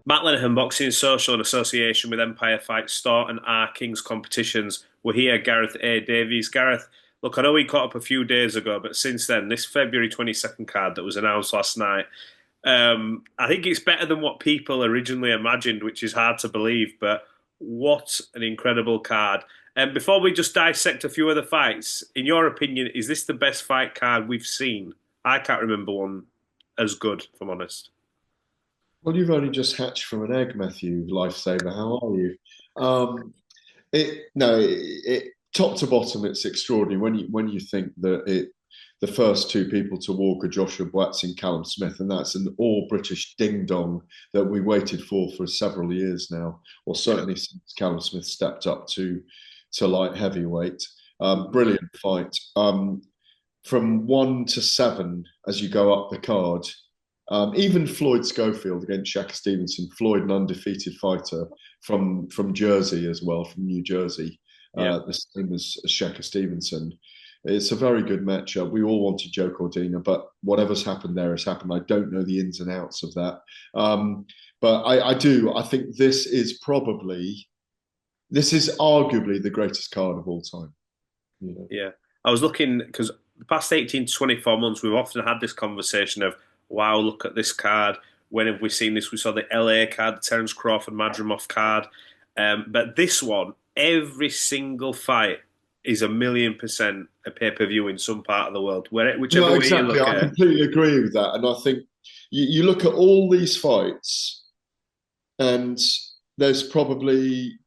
Matt Lenihan Boxing Social in association with Empire Fight Store and R King's Competitions. We're here, Gareth A. Davies. Gareth, look, I know we caught up a few days ago, but since then, this February 22nd card that was announced last night, I think it's better than what people originally imagined, which is hard to believe, but what an incredible card. And before we just dissect a few of the fights, in your opinion, is this the best fight card we've seen? I can't remember one as good, if I'm honest. Well, you've only just hatched from an egg, Matthew. Lifesaver, how are you? Um, top to bottom, it's extraordinary when you think that the first two people to walk are Joshua Buatsi and Callum Smith, and that's an all British ding dong that we waited for several years now, or Yeah. certainly since Callum Smith stepped up to light heavyweight. Brilliant fight. From 1 to 7 as you go up the card. Even Floyd Schofield against Shaka Stevenson, Floyd, an undefeated fighter from Jersey as well, from New Jersey, Yeah. the same as Shaka Stevenson. It's a very good matchup. We all wanted Joe Cordina, but whatever's happened there has happened. I don't know the ins and outs of that. But I do. I think this is arguably the greatest card of all time. You know? Yeah. I was looking because the past 18 to 24 months, we've often had this conversation of, wow, look at this card. When have we seen this? We saw the LA card, the Terence Crawford Madrimov card. But this one, every single fight is 1,000,000% a pay-per-view in some part of the world, No, whichever way you exactly. look I at it. completely agree with that. And I think you look at all these fights, and there's probably,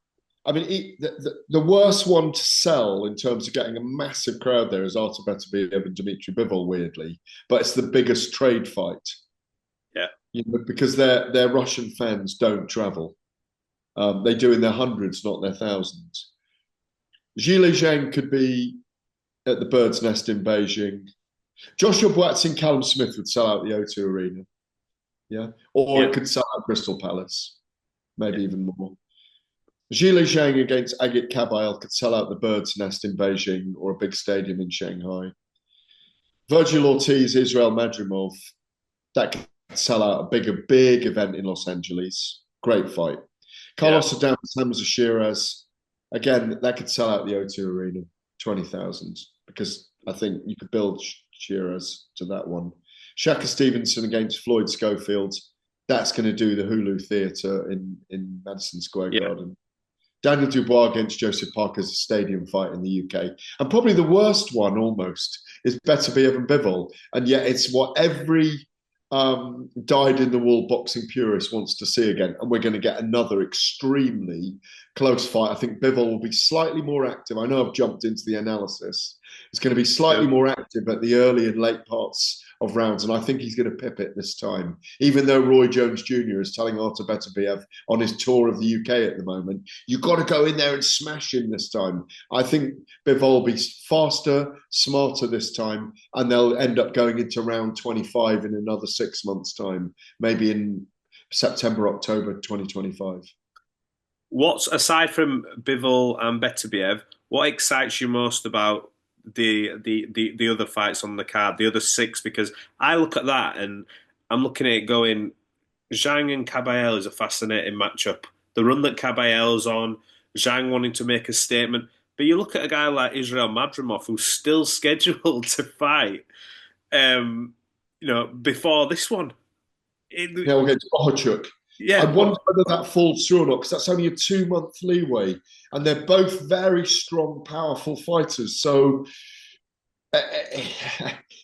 I mean, the worst one to sell in terms of getting a massive crowd there is Artur Beterbiev and Dmitry Bivol, weirdly, but it's the biggest trade fight, Yeah. because their Russian fans don't travel. They do in their hundreds, not their thousands. Zhile Zhang could be at the Bird's Nest in Beijing. Joshua Buatsi and Callum Smith would sell out the O2 Arena, yeah, or Yeah. it could sell out Crystal Palace, Yeah. maybe even more. Zhile Zhang against Agit Kabayel could sell out the Bird's Nest in Beijing or a big stadium in Shanghai. Virgil Ortiz, Israil Madrimov, that could sell out a big event in Los Angeles. Great fight. Yeah. Carlos Adames, Hamza Shiraz, again, that could sell out the O2 Arena, 20,000, because I think you could build Shiraz to that one. Shaka Stevenson against Floyd Schofield, that's going to do the Hulu Theatre in Madison Square Yeah. Garden. Daniel Dubois against Joseph Parker's a stadium fight in the UK. And probably the worst one almost is Beterbiev and Bivol. And yet it's what every dyed in the wool boxing purist wants to see again. And we're going to get another extremely close fight. I think Bivol will be slightly more active. I know I've jumped into the analysis. It's going to be slightly more active at the early and late parts of rounds. And I think he's going to pip it this time, even though Roy Jones Jr. is telling Artur Beterbiev on his tour of the UK at the moment, you've got to go in there and smash him this time. I think Bivol will be faster, smarter this time, and they'll end up going into round 25 in another 6 months' time, maybe in September, October 2025. What's aside from Bivol and Beterbiev, what excites you most about the other fights on the card, the other six? Because I look at that and I'm looking at it going, Zhang and Caballel is a fascinating matchup. The run that Caballel's on, Zhang wanting to make a statement, but you look at a guy like Israil Madrimov who's still scheduled to fight, before this one. Yeah, It, we'll get to Bohachuk. I yeah, wonder whether that falls through or not, because that's only a 2 month leeway, and they're both very strong, powerful fighters. So uh,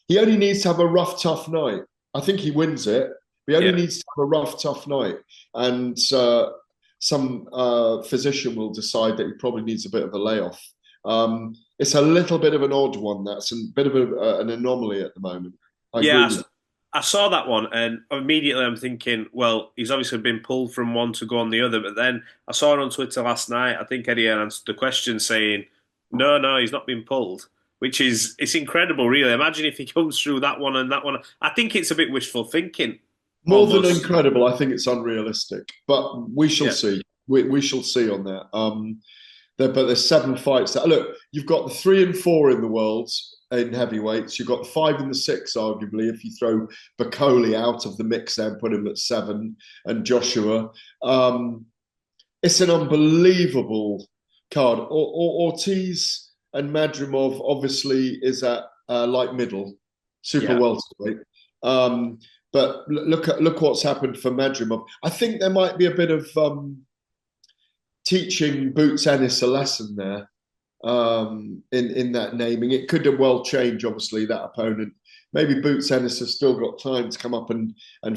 he only needs to have a rough, tough night. I think he wins it. But he only yeah. needs to have a rough, tough night, and some physician will decide that he probably needs a bit of a layoff. It's a little bit of an odd one. That's a bit of an anomaly at the moment. I agree Yeah, with you. I saw that one, and immediately I'm thinking, well, he's obviously been pulled from one to go on the other. But then I saw it on Twitter last night. I think Eddie answered the question saying, "No, no, he's not been pulled," which is it's incredible, really. Imagine if he comes through that one and that one. I think it's a bit wishful thinking, More than almost. incredible, I think it's unrealistic, but we shall Yeah, see. We shall see on that. But there's 7 fights. That look, you've got the 3 and 4 in the world. in heavyweights. You've got the 5 and the 6, arguably, if you throw Bacoli out of the mix there and put him at 7, and Joshua. It's an unbelievable card. Ortiz and Madrimov obviously is at light middle, super Yeah. welterweight. But look what's happened for Madrimov. I think there might be a bit of teaching Boots Ennis a lesson there in that naming. It could have well changed, obviously, that opponent. Maybe Boots Ennis has still got time to come up and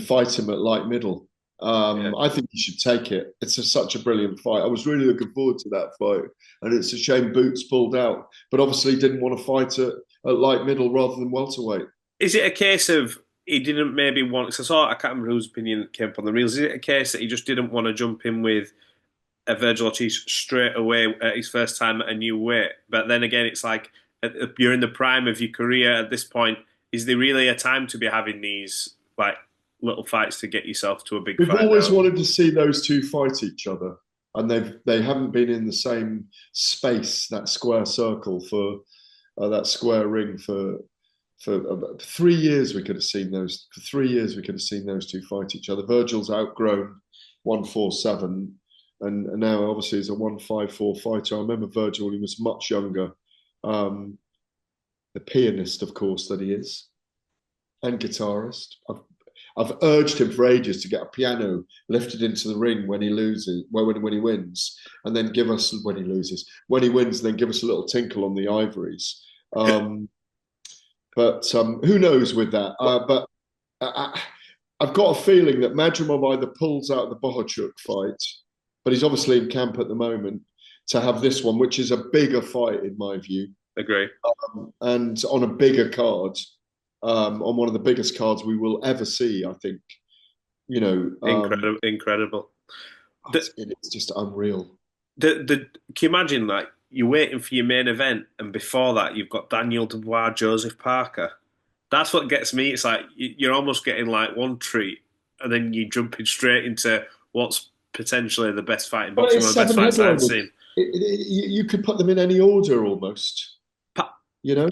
fight him at light middle. Yeah. I think you should take it. It's such a brilliant fight. I was really looking forward to that fight, and it's a shame Boots pulled out, but obviously didn't want to fight at light middle rather than welterweight. Is it a case of he didn't maybe want? Because I can't remember whose opinion came up on the reels. Is it a case that he just didn't want to jump in with a Virgil Ortiz straight away at his first time at a new weight? But then again, it's like you're in the prime of your career at this point. Is there really a time to be having these like little fights to get yourself to a big We've fight always now? wanted to see those two fight each other, and they haven't been in the same space, that square circle for that square ring for 3 years. We could have seen those for 3 years. We could have seen those two fight each other. Virgil's outgrown 147, and now obviously is a 154 fighter. I remember Virgil when he was much younger, the pianist, of course, that he is, and guitarist. I've urged him for ages to get a piano lifted into the ring when he loses, when he wins, and then give us when he loses, when he wins, then give us a little tinkle on the ivories. But who knows with that? But I've got a feeling that Madrimov either pulls out the Bohachuk fight, but he's obviously in camp at the moment, to have this one, which is a bigger fight in my view, Agree. and on a bigger card, on one of the biggest cards we will ever see. I think Incredible, incredible. The, it's just unreal. can you imagine like you're waiting for your main event, and before that you've got Daniel Dubois, Joseph Parker. That's what gets me. It's like you're almost getting like one treat, and then you're jumping straight into what's potentially the best fight in Well, boxing, it's one of the best seven fights I've headliners. seen. You could put them in any order almost. Pa- You know,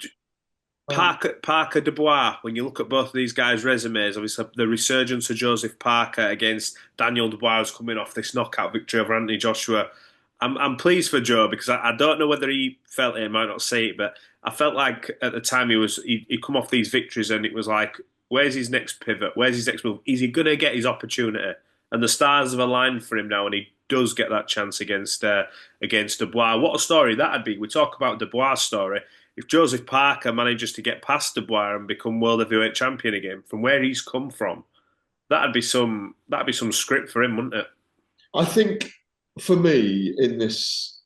Parker Dubois, when you look at both of these guys' resumes, obviously the resurgence of Joseph Parker against Daniel Dubois coming off this knockout victory over Anthony Joshua. I'm pleased for Joe because I don't know whether he felt it, he might not say it, but I felt like at the time he'd come off these victories and it was like, where's his next pivot? Where's his next move? Is he going to get his opportunity? And the stars have aligned for him now, and he does get that chance against Dubois. What a story that'd be! We talk about Dubois' story. If Joseph Parker manages to get past Dubois and become world heavyweight champion again, from where he's come from, that'd be some script for him, wouldn't it? I think for me in this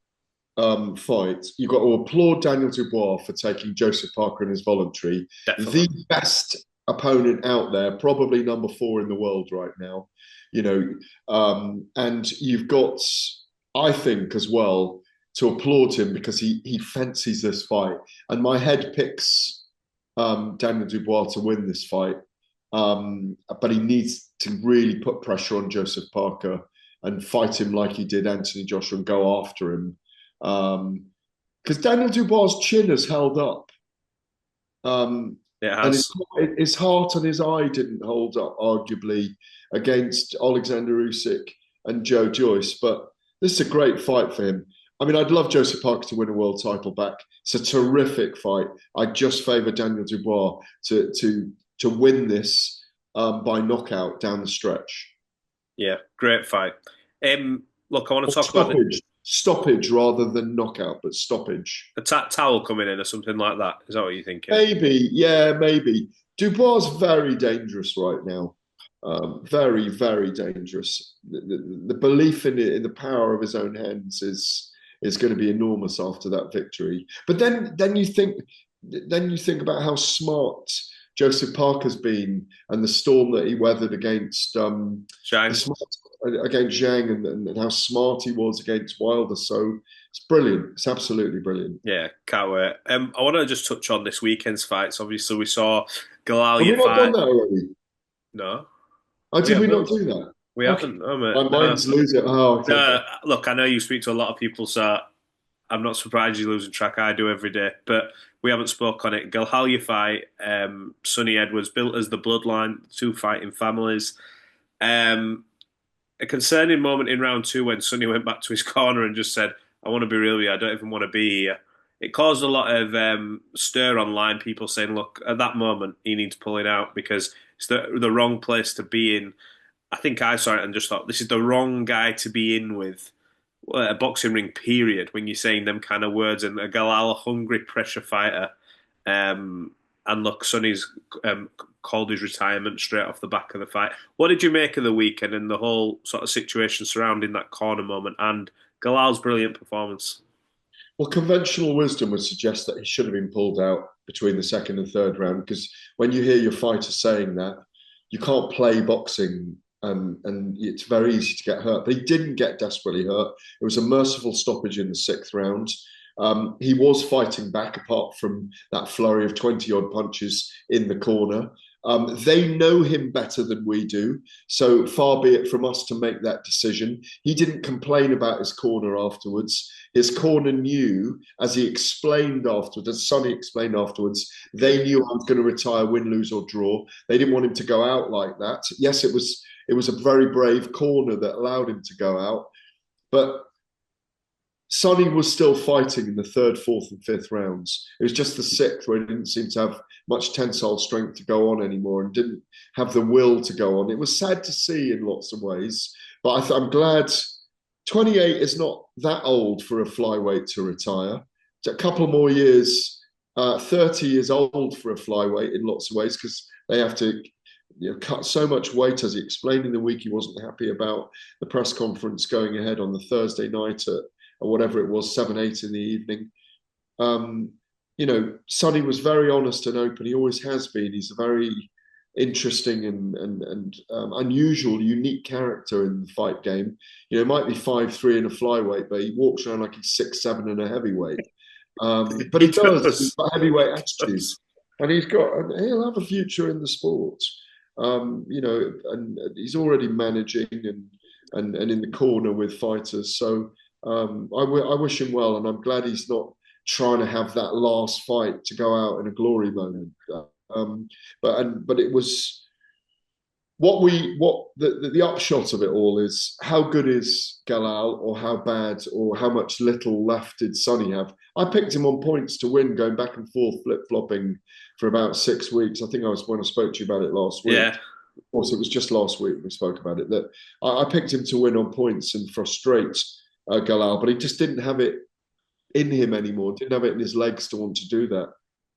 fight, you've got to applaud Daniel Dubois for taking Joseph Parker in his voluntary, Definitely. the best opponent out there, probably number 4 in the world right now. And you've got, I think, as well, to applaud him because he fancies this fight, and my head picks Daniel Dubois to win this fight, but he needs to really put pressure on Joseph Parker and fight him like he did Anthony Joshua and go after him, because Daniel Dubois' chin has held up, It and has. his heart and his eye didn't hold up, arguably, against Oleksandr Usyk and Joe Joyce. But this is a great fight for him. I mean, I'd love Joseph Parker to win a world title back. It's a terrific fight. I just favour Daniel Dubois to win this by knockout down the stretch. Yeah, great fight. Look, I want Or to talk about stoppage rather than knockout, but stoppage. the towel coming in or something like that. Is that what you're thinking? Maybe, yeah, maybe. Dubois is very dangerous right now. Very, very dangerous. The belief in the power of his own hands is going to be enormous after that victory. But then you think about how smart Joseph Parker's been and the storm that he weathered against Shine. against Zhang, and how smart he was against Wilder. So it's brilliant. It's absolutely brilliant. Yeah, can't wait. I want to just touch on this weekend's fights. Obviously, we saw Galal Have we not Yafai. done that already? No, Oh, we did we not haven't. do that? We Okay. haven't. Oh, mate. My No. mind's losing. Oh, okay. No, look, I know you speak to a lot of people, so I'm not surprised you're losing track. I do every day, but we haven't spoke on it. Galal Yafai, Sonny Edwards, built as the bloodline, two fighting families. Um, a concerning moment in round two when Sonny went back to his corner and just said, "I want to be real with you. I don't even want to be here." It caused a lot of stir online. People saying, "Look, at that moment, he needs pulling out because it's the wrong place to be in." I think I saw it and just thought, "This is the wrong guy to be in with." A boxing ring, period, when you're saying them kind of words, and a Galal, a hungry pressure fighter. Um, and look, Sonny's called his retirement straight off the back of the fight. What did you make of the weekend and the whole sort of situation surrounding that corner moment and Galal's brilliant performance? Well, conventional wisdom would suggest that he should have been pulled out between the second and third round because when you hear your fighter saying that, you can't play boxing and it's very easy to get hurt. But he didn't get desperately hurt. It was a merciful stoppage in the sixth round. He was fighting back apart from that flurry of 20 odd punches in the corner. They know him better than we do. So far be it from us to make that decision. He didn't complain about his corner afterwards. His corner knew, as he explained afterwards, as Sonny explained afterwards, they knew I was going to retire, win, lose, or draw. They didn't want him to go out like that. Yes, it was a very brave corner that allowed him to go out. But Sonny was still fighting in the third, fourth, and fifth rounds. It was just the sixth where he didn't seem to have much tensile strength to go on anymore and didn't have the will to go on. It was sad to see in lots of ways, but I'm glad 28 is not that old for a flyweight to retire. It's a couple more years. 30 is old for a flyweight in lots of ways because they have to cut so much weight. As he explained in the week, he wasn't happy about the press conference going ahead on the Thursday night at or whatever it was, 7, 8 in the evening. Sonny was very honest and open. He always has been. He's a very interesting and unusual, unique character in the fight game. He might be 5'3" in a flyweight, but he walks around like he's 6'7" in a heavyweight. But He he does. He's does. got a heavyweight attitude, and he'll have a future in the sport. And he's already managing and in the corner with fighters. So I wish him well, and I'm glad he's not trying to have that last fight to go out in a glory moment. But it was the upshot of it all is how good is Galal or how bad or how much little left did Sonny have? I picked him on points to win, going back and forth, flip flopping for about 6 weeks. I think I was when I spoke to you about it last week. Yeah. Of course, it was just last week we spoke about it that I picked him to win on points and frustrate Galal, but he just didn't have it in him anymore. Didn't have it in his legs to want to do that.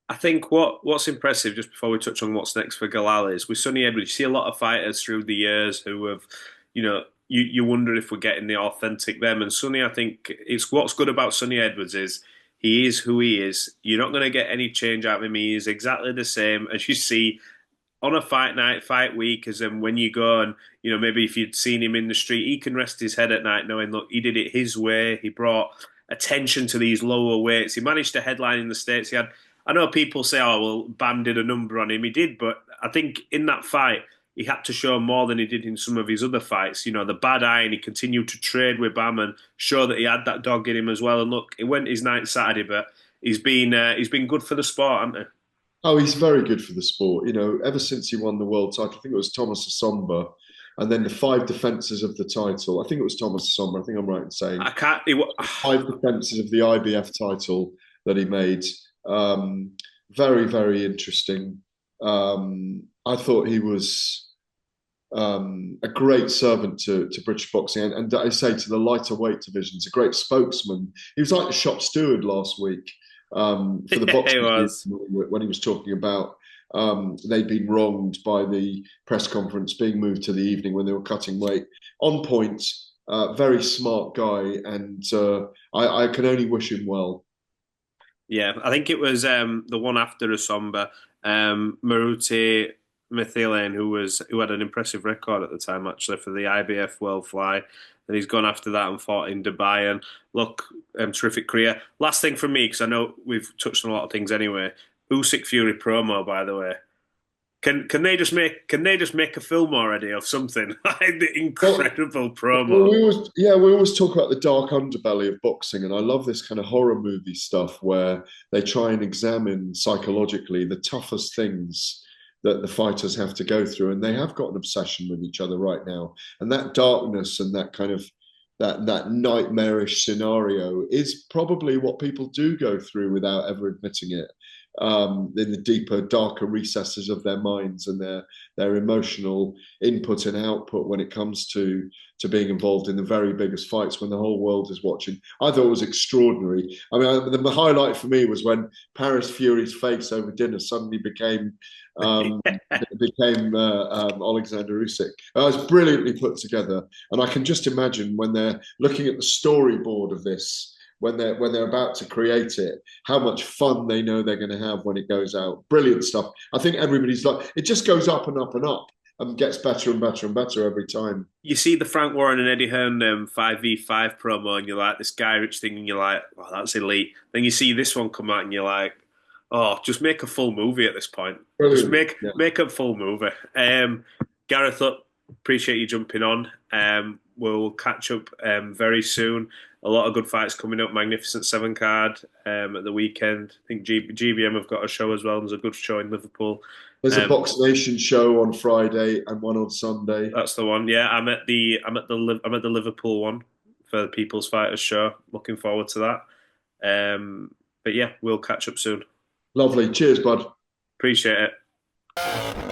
I think what's impressive, just before we touch on what's next for Galal, is with Sonny Edwards, you see a lot of fighters through the years who have, you wonder if we're getting the authentic them. And Sonny, I think it's what's good about Sonny Edwards is he is who he is. You're not going to get any change out of him. He is exactly the same as you see on a fight night, fight week, as in when you go and, maybe if you'd seen him in the street, he can rest his head at night knowing, look, he did it his way. He brought attention to these lower weights. He managed to headline in the States. I know people say, oh, well, Bam did a number on him. He did, but I think in that fight, he had to show more than he did in some of his other fights. The bad eye, and he continued to trade with Bam and show that he had that dog in him as well. And look, it went his night Saturday, but he's been good for the sport, hasn't he? Oh, he's very good for the sport. Ever since he won the world title, I think it was Thomas Asomba, and then the 5 defenses of the title. I think it was Thomas Asomba. I think I'm right in saying I can't. 5 defenses of the IBF title that he made. Very, very interesting. I thought he was a great servant to British boxing, and I say to the lighter weight divisions, a great spokesman. He was like the shop steward last week for the He boxing was. when he was talking about they'd been wronged by the press conference being moved to the evening when they were cutting weight. On point, very smart guy, and I can only wish him well. Yeah, I think it was the one after Asomba, Maruti Mathilan, who had an impressive record at the time actually for the IBF World Fly. And he's gone after that and fought in Dubai. And look, terrific career. Last thing from me, because I know we've touched on a lot of things anyway. Usyk Fury promo, by the way. can they just make a film already of something? Like the Well, incredible Well, promo. we always talk about the dark underbelly of boxing, and I love this kind of horror movie stuff where they try and examine psychologically the toughest things that the fighters have to go through, and they have got an obsession with each other right now, and that darkness and that kind of that nightmarish scenario is probably what people do go through without ever admitting it. In the deeper, darker recesses of their minds and their emotional input and output when it comes to being involved in the very biggest fights when the whole world is watching. I thought it was extraordinary. I mean, the highlight for me was when Paris Fury's face over dinner suddenly um, became Oleksandr Usyk. It was brilliantly put together, and I can just imagine when they're looking at the storyboard of this. When they're about to create it, how much fun they know they're going to have when it goes out. Brilliant stuff. I think everybody's like, it just goes up and up and up and gets better and better and better every time. You see the Frank Warren and Eddie Hearn 5v5 promo, and you're like, this Guy Rich thing, and you're like, oh, that's elite. Then you see this one come out, and you're like, oh, just make a full movie at this point. Just Brilliant. make Yeah. make a full movie. Gareth, look, appreciate you jumping on. We'll catch up very soon. A lot of good fights coming up. Magnificent Seven card at the weekend. I think GBM have got a show as well. There's a good show in Liverpool. There's a Um, Box Nation show on Friday and one on Sunday. that's the one. Yeah, I'm at the Liverpool one for the People's Fighters show. Looking forward to that. But yeah, we'll catch up soon. Lovely. Cheers, bud. Appreciate it.